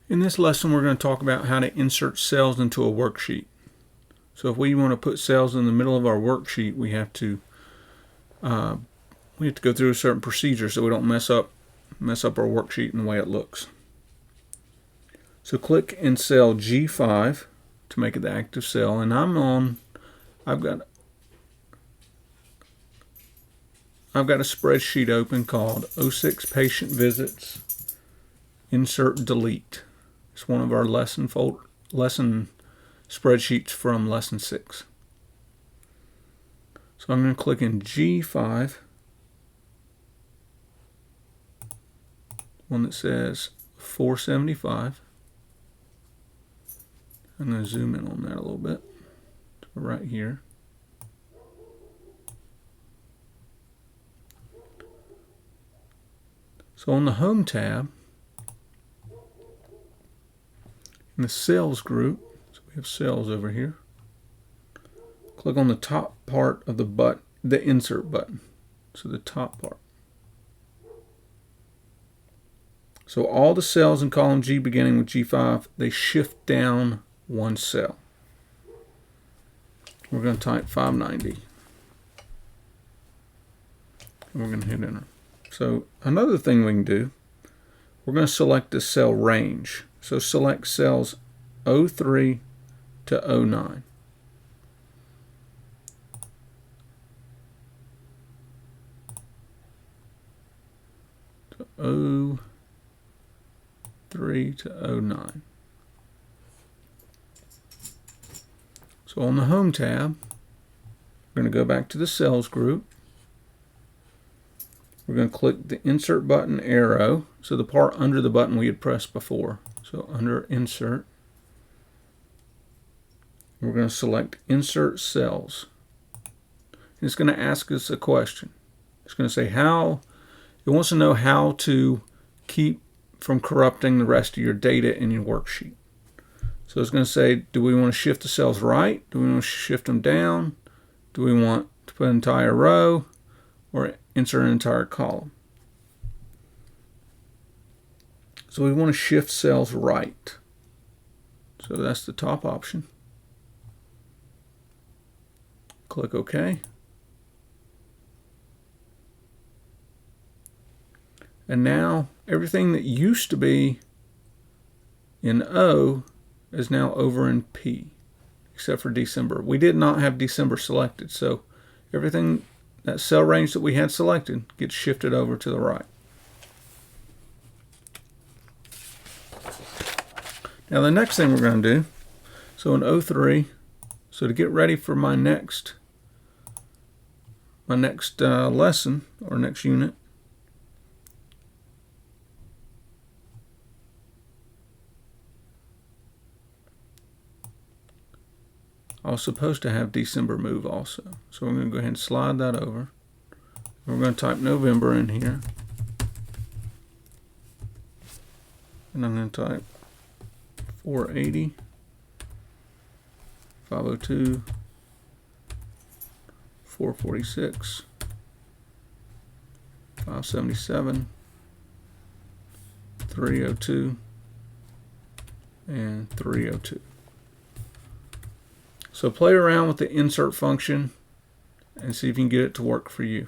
In this lesson, we're going to talk about how to insert cells into a worksheet. So if we want to put cells in the middle of our worksheet, we have to go through a certain procedure so we don't mess up our worksheet and the way it looks. So click in cell G5 to make it the active cell, and I've got a spreadsheet open called 06 Patient Visits Insert Delete. It's one of our lesson spreadsheets from lesson 6. So I'm going to click in G5, one that says 475. I'm going to zoom in on that a little bit to right here. So on the Home tab, in the Cells group, so we have cells over here, click on the top part of the Insert button, so the top part. So all the cells in column G beginning with G5, they shift down one cell. We're going to type 590. And we're going to hit enter. So another thing we can do, we're going to select the cell range. So select cells 03 to 09. So 03 to 09. So on the Home tab, we're going to go back to the Cells group. We're going to click the Insert button arrow, so the part under the button we had pressed before. So under Insert, we're going to select Insert Cells. And it's going to ask us a question. It's going to say it wants to know how to keep from corrupting the rest of your data in your worksheet. So it's going to say, do we want to shift the cells right? Do we want to shift them down? Do we want to put an entire row or insert an entire column? So we want to shift cells right. So that's the top option. Click OK. And now everything that used to be in O is now over in P, except for December. We did not have December selected, so everything, that cell range that we had selected, gets shifted over to the right. Now the next thing we're going to do, so in 03, so to get ready for my next lesson or next unit, I was supposed to have December move also. So we're going to go ahead and slide that over. We're going to type November in here. And I'm going to type 480, 502, 446, 577, 302, and 302. So play around with the insert function and see if you can get it to work for you.